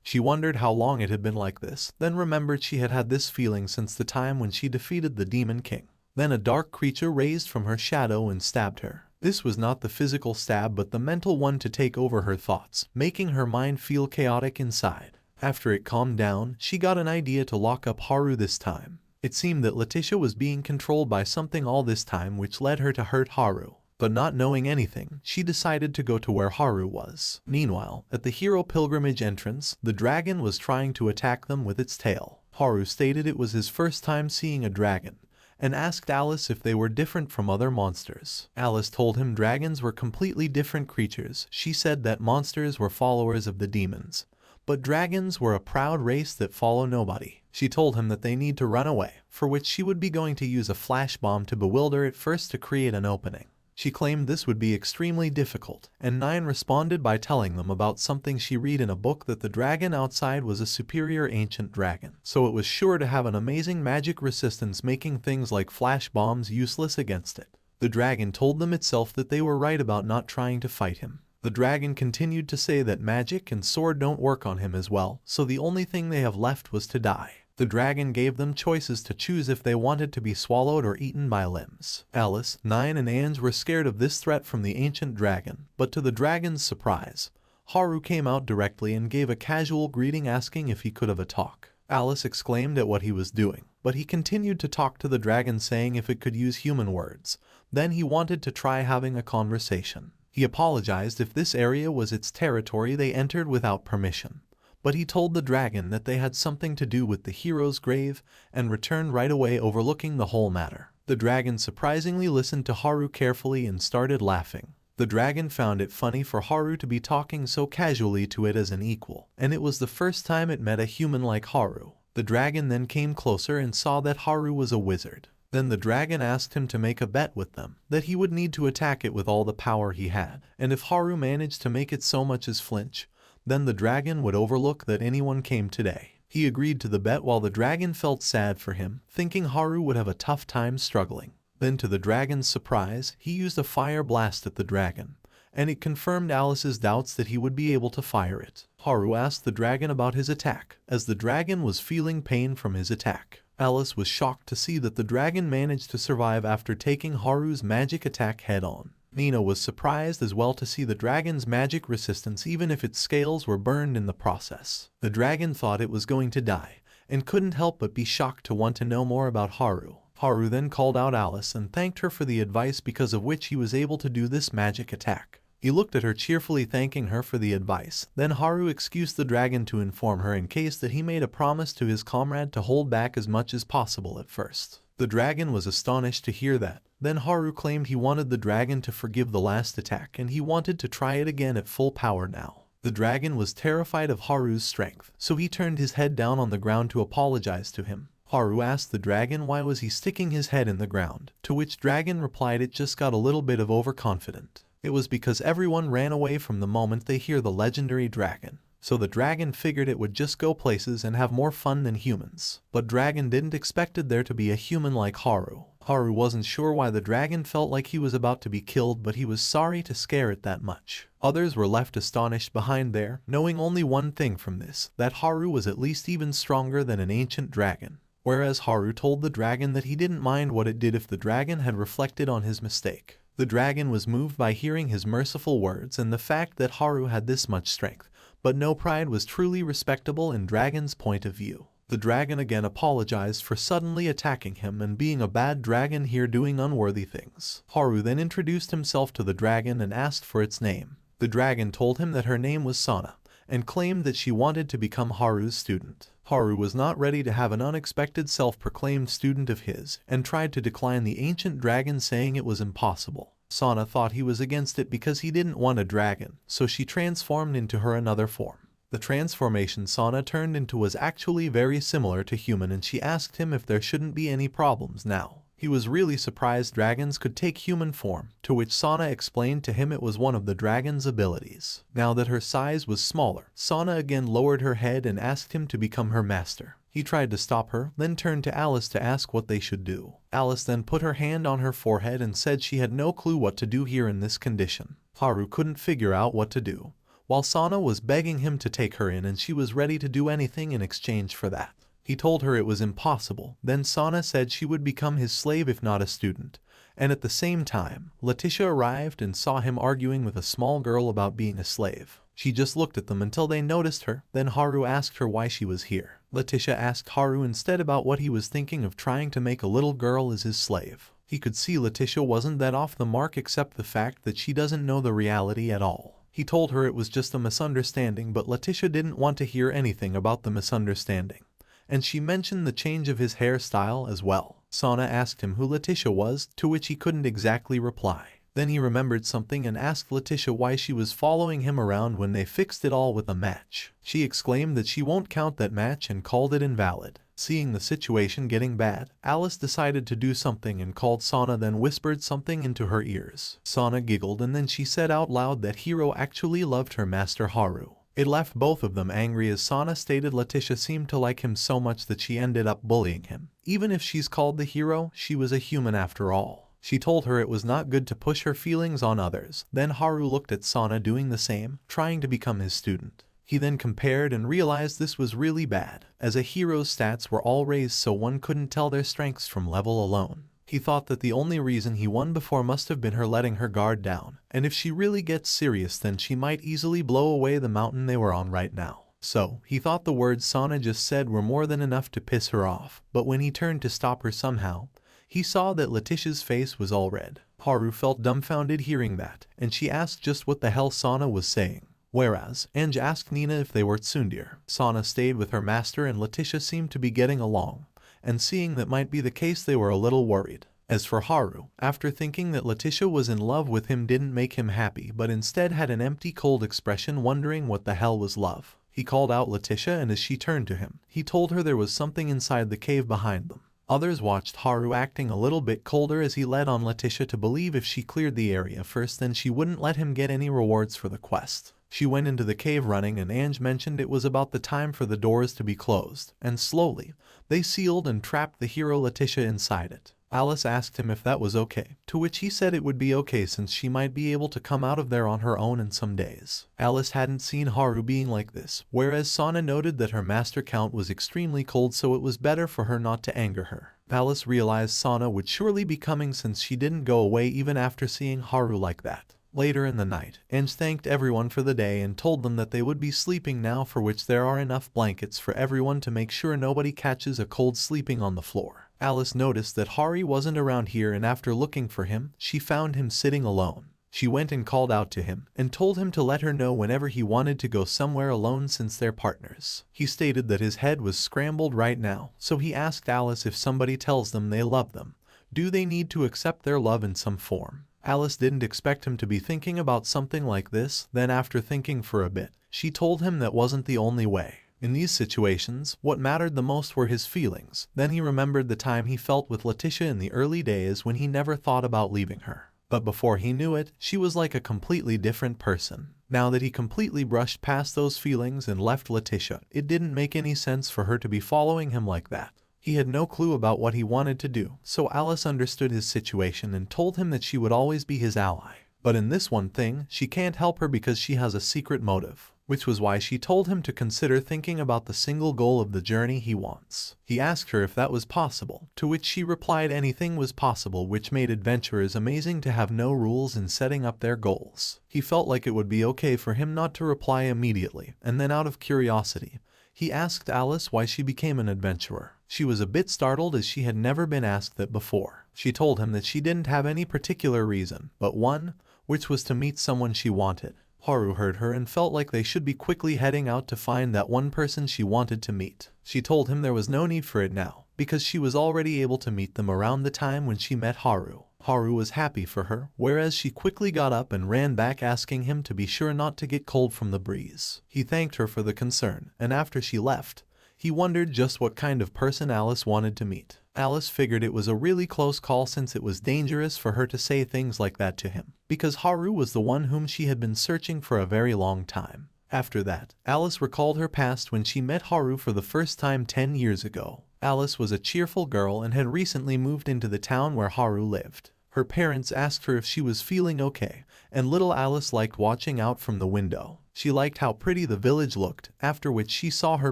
She wondered how long it had been like this, then remembered she had had this feeling since the time when she defeated the Demon King. Then a dark creature raised from her shadow and stabbed her. This was not the physical stab but the mental one to take over her thoughts, making her mind feel chaotic inside. After it calmed down, she got an idea to lock up Haru this time. It seemed that Letitia was being controlled by something all this time, which led her to hurt Haru. But not knowing anything, she decided to go to where Haru was. Meanwhile, at the Hero Pilgrimage entrance, the dragon was trying to attack them with its tail. Haru stated it was his first time seeing a dragon, and asked Alice if they were different from other monsters. Alice told him dragons were completely different creatures. She said that monsters were followers of the demons, but dragons were a proud race that follow nobody. She told him that they need to run away, for which she would be going to use a flash bomb to bewilder it first to create an opening. She claimed this would be extremely difficult, and Nine responded by telling them about something she read in a book, that the dragon outside was a superior ancient dragon, so it was sure to have an amazing magic resistance, making things like flash bombs useless against it. The dragon told them itself that they were right about not trying to fight him. The dragon continued to say that magic and sword don't work on him as well, so the only thing they have left was to die. The dragon gave them choices to choose if they wanted to be swallowed or eaten by limbs. Alice, Nine, and Ange were scared of this threat from the ancient dragon, but to the dragon's surprise, Haru came out directly and gave a casual greeting, asking if he could have a talk. Alice exclaimed at what he was doing, but he continued to talk to the dragon, saying if it could use human words, then he wanted to try having a conversation. He apologized if this area was its territory they entered without permission, but he told the dragon that they had something to do with the hero's grave and returned right away, overlooking the whole matter. The dragon surprisingly listened to Haru carefully and started laughing. The dragon found it funny for Haru to be talking so casually to it as an equal, and it was the first time it met a human like Haru. The dragon then came closer and saw that Haru was a wizard. Then the dragon asked him to make a bet with them, that he would need to attack it with all the power he had, and if Haru managed to make it so much as flinch, then the dragon would overlook that anyone came today. He agreed to the bet while the dragon felt sad for him, thinking Haru would have a tough time struggling. Then to the dragon's surprise, he used a fire blast at the dragon, and it confirmed Alice's doubts that he would be able to fire it. Haru asked the dragon about his attack, as the dragon was feeling pain from his attack. Alice was shocked to see that the dragon managed to survive after taking Haru's magic attack head-on. Nina was surprised as well to see the dragon's magic resistance, even if its scales were burned in the process. The dragon thought it was going to die, and couldn't help but be shocked to want to know more about Haru. Haru then called out Alice and thanked her for the advice, because of which he was able to do this magic attack. He looked at her cheerfully, thanking her for the advice. Then Haru excused the dragon to inform her in case that he made a promise to his comrade to hold back as much as possible at first. The dragon was astonished to hear that. Then Haru claimed he wanted the dragon to forgive the last attack, and he wanted to try it again at full power now. The dragon was terrified of Haru's strength, so he turned his head down on the ground to apologize to him. Haru asked the dragon why was he sticking his head in the ground, to which dragon replied it just got a little bit of overconfident. It was because everyone ran away from the moment they hear the legendary dragon. So the dragon figured it would just go places and have more fun than humans. But dragon didn't expected there to be a human like Haru. Haru wasn't sure why the dragon felt like he was about to be killed, but he was sorry to scare it that much. Others were left astonished behind there, knowing only one thing from this, that Haru was at least even stronger than an ancient dragon. Whereas Haru told the dragon that he didn't mind what it did if the dragon had reflected on his mistake. The dragon was moved by hearing his merciful words and the fact that Haru had this much strength, but no pride was truly respectable in dragon's point of view. The dragon again apologized for suddenly attacking him and being a bad dragon here doing unworthy things. Haru then introduced himself to the dragon and asked for its name. The dragon told him that her name was Sana, and claimed that she wanted to become Haru's student. Haru was not ready to have an unexpected self-proclaimed student of his, and tried to decline the ancient dragon, saying it was impossible. Sana thought he was against it because he didn't want a dragon, so she transformed into her another form. The transformation Sana turned into was actually very similar to human, and she asked him if there shouldn't be any problems now. He was really surprised dragons could take human form, to which Sana explained to him it was one of the dragon's abilities. Now that her size was smaller, Sana again lowered her head and asked him to become her master. He tried to stop her, then turned to Alice to ask what they should do. Alice then put her hand on her forehead and said she had no clue what to do here in this condition. Haru couldn't figure out what to do, while Sana was begging him to take her in, and she was ready to do anything in exchange for that. He told her it was impossible. Then Sana said she would become his slave if not a student. And at the same time, Letitia arrived and saw him arguing with a small girl about being a slave. She just looked at them until they noticed her. Then Haru asked her why she was here. Letitia asked Haru instead about what he was thinking of trying to make a little girl as his slave. He could see Letitia wasn't that off the mark, except the fact that she doesn't know the reality at all. He told her it was just a misunderstanding, but Letitia didn't want to hear anything about the misunderstanding, and she mentioned the change of his hairstyle as well. Sana asked him who Letitia was, to which he couldn't exactly reply. Then he remembered something and asked Letitia why she was following him around when they fixed it all with a match. She exclaimed that she won't count that match and called it invalid. Seeing the situation getting bad, Alice decided to do something and called Sana, then whispered something into her ears. Sana giggled, and then she said out loud that Hiro actually loved her master Haru. It left both of them angry, as Sana stated Letitia seemed to like him so much that she ended up bullying him. Even if she's called the hero, she was a human after all. She told her it was not good to push her feelings on others. Then Haru looked at Sana doing the same, trying to become his student. He then compared and realized this was really bad, as a hero's stats were all raised so one couldn't tell their strengths from level alone. He thought that the only reason he won before must have been her letting her guard down, and if she really gets serious then she might easily blow away the mountain they were on right now. So, he thought the words Sana just said were more than enough to piss her off, but when he turned to stop her somehow, he saw that Letitia's face was all red. Haru felt dumbfounded hearing that, and she asked just what the hell Sana was saying. Whereas, Ange asked Nina if they were tsundere. Sana stayed with her master and Letitia seemed to be getting along, and seeing that might be the case they were a little worried. As for Haru, after thinking that Letitia was in love with him didn't make him happy, but instead had an empty cold expression, wondering what the hell was love. He called out Letitia, and as she turned to him, he told her there was something inside the cave behind them. Others watched Haru acting a little bit colder as he led on Letitia to believe if she cleared the area first then she wouldn't let him get any rewards for the quest. She went into the cave running, and Ange mentioned it was about the time for the doors to be closed, and slowly, they sealed and trapped the hero Letitia inside it. Alice asked him if that was okay, to which he said it would be okay since she might be able to come out of there on her own in some days. Alice hadn't seen Haru being like this, whereas Sana noted that her master count was extremely cold, so it was better for her not to anger her. Alice realized Sana would surely be coming since she didn't go away even after seeing Haru like that. Later in the night, Ange thanked everyone for the day and told them that they would be sleeping now, for which there are enough blankets for everyone to make sure nobody catches a cold sleeping on the floor. Alice noticed that Haru wasn't around here, and after looking for him, she found him sitting alone. She went and called out to him, and told him to let her know whenever he wanted to go somewhere alone since they're partners. He stated that his head was scrambled right now, so he asked Alice if somebody tells them they love them, do they need to accept their love in some form? Alice didn't expect him to be thinking about something like this. Then after thinking for a bit, she told him that wasn't the only way. In these situations, what mattered the most were his feelings. Then he remembered the time he felt with Letitia in the early days when he never thought about leaving her. But before he knew it, she was like a completely different person. Now that he completely brushed past those feelings and left Letitia, it didn't make any sense for her to be following him like that. He had no clue about what he wanted to do, so Alice understood his situation and told him that she would always be his ally. But in this one thing, she can't help her because she has a secret motive, which was why she told him to consider thinking about the single goal of the journey he wants. He asked her if that was possible, to which she replied anything was possible, which made adventurers amazing to have no rules in setting up their goals. He felt like it would be okay for him not to reply immediately, and then out of curiosity, He asked Alice why she became an adventurer. She was a bit startled as she had never been asked that before. She told him that she didn't have any particular reason, but one, which was to meet someone she wanted. Haru heard her and felt like they should be quickly heading out to find that one person she wanted to meet. She told him there was no need for it now, because she was already able to meet them around the time when she met Haru. Haru was happy for her, whereas she quickly got up and ran back asking him to be sure not to get cold from the breeze. He thanked her for the concern, and after she left, he wondered just what kind of person Alice wanted to meet. Alice figured it was a really close call since it was dangerous for her to say things like that to him, because Haru was the one whom she had been searching for a very long time. After that, Alice recalled her past when she met Haru for the first time 10 years ago. Alice was a cheerful girl and had recently moved into the town where Haru lived. Her parents asked her if she was feeling okay, and little Alice liked watching out from the window. She liked how pretty the village looked, after which she saw her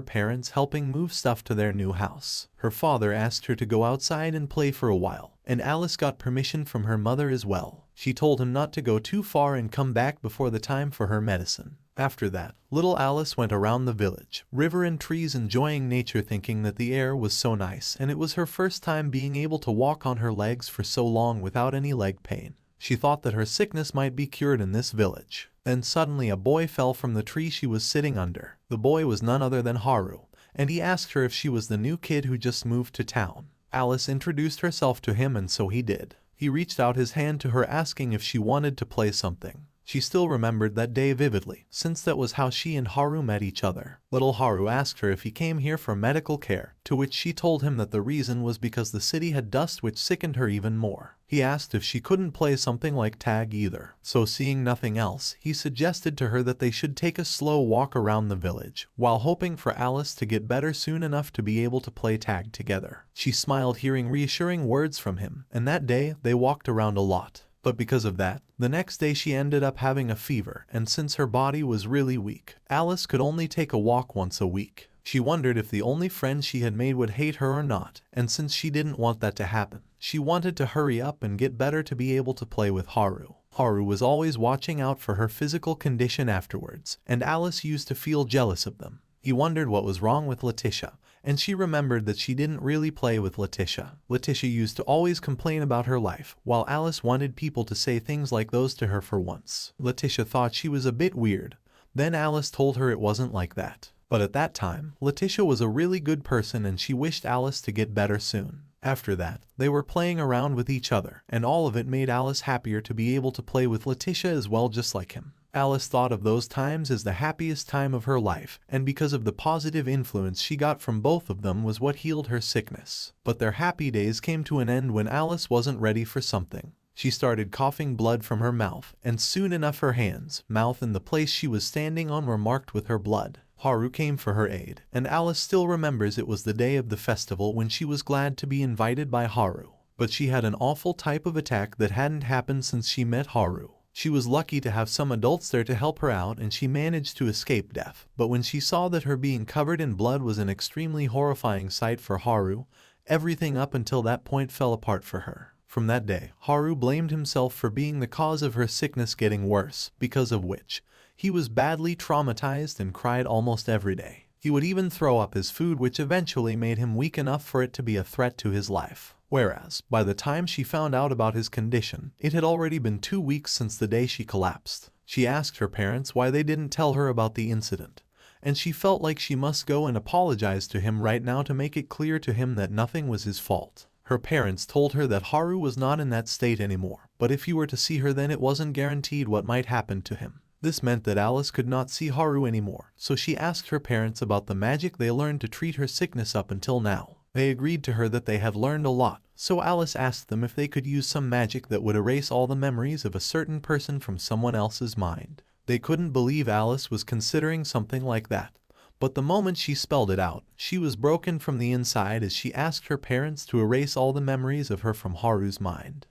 parents helping move stuff to their new house. Her father asked her to go outside and play for a while, and Alice got permission from her mother as well. She told him not to go too far and come back before the time for her medicine. After that, little Alice went around the village, river and trees, enjoying nature, thinking that the air was so nice, and it was her first time being able to walk on her legs for so long without any leg pain. She thought that her sickness might be cured in this village. Then suddenly a boy fell from the tree she was sitting under. The boy was none other than Haru, and he asked her if she was the new kid who just moved to town. Alice introduced herself to him, and so he did. He reached out his hand to her asking if she wanted to play something. She still remembered that day vividly, since that was how she and Haru met each other. Little Haru asked her if he came here for medical care, to which she told him that the reason was because the city had dust which sickened her even more. He asked if she couldn't play something like tag either. So seeing nothing else, he suggested to her that they should take a slow walk around the village, while hoping for Alice to get better soon enough to be able to play tag together. She smiled hearing reassuring words from him, and that day they walked around a lot. But because of that, the next day she ended up having a fever, and since her body was really weak, Alice could only take a walk once a week. She wondered if the only friends she had made would hate her or not, and since she didn't want that to happen, she wanted to hurry up and get better to be able to play with Haru. Haru was always watching out for her physical condition afterwards, and Alice used to feel jealous of them. He wondered what was wrong with Letitia, and she remembered that she didn't really play with Letitia. Letitia used to always complain about her life, while Alice wanted people to say things like those to her for once. Letitia thought she was a bit weird. Then Alice told her it wasn't like that. But at that time, Letitia was a really good person and she wished Alice to get better soon. After that, they were playing around with each other, and all of it made Alice happier to be able to play with Letitia as well, just like him. Alice thought of those times as the happiest time of her life, and because of the positive influence she got from both of them was what healed her sickness. But their happy days came to an end when Alice wasn't ready for something. She started coughing blood from her mouth, and soon enough her hands, mouth, and the place she was standing on were marked with her blood. Haru came for her aid, and Alice still remembers it was the day of the festival when she was glad to be invited by Haru. But she had an awful type of attack that hadn't happened since she met Haru. She was lucky to have some adults there to help her out, and she managed to escape death. But when she saw that her being covered in blood was an extremely horrifying sight for Haru, everything up until that point fell apart for her. From that day, Haru blamed himself for being the cause of her sickness getting worse, because of which he was badly traumatized and cried almost every day. He would even throw up his food, which eventually made him weak enough for it to be a threat to his life. Whereas, by the time she found out about his condition, it had already been 2 weeks since the day she collapsed. She asked her parents why they didn't tell her about the incident, and she felt like she must go and apologize to him right now to make it clear to him that nothing was his fault. Her parents told her that Haru was not in that state anymore, but if you were to see her then it wasn't guaranteed what might happen to him. This meant that Alice could not see Haru anymore, so she asked her parents about the magic they learned to treat her sickness up until now. They agreed to her that they had learned a lot, so Alice asked them if they could use some magic that would erase all the memories of a certain person from someone else's mind. They couldn't believe Alice was considering something like that. But the moment she spelled it out, she was broken from the inside as she asked her parents to erase all the memories of her from Haru's mind.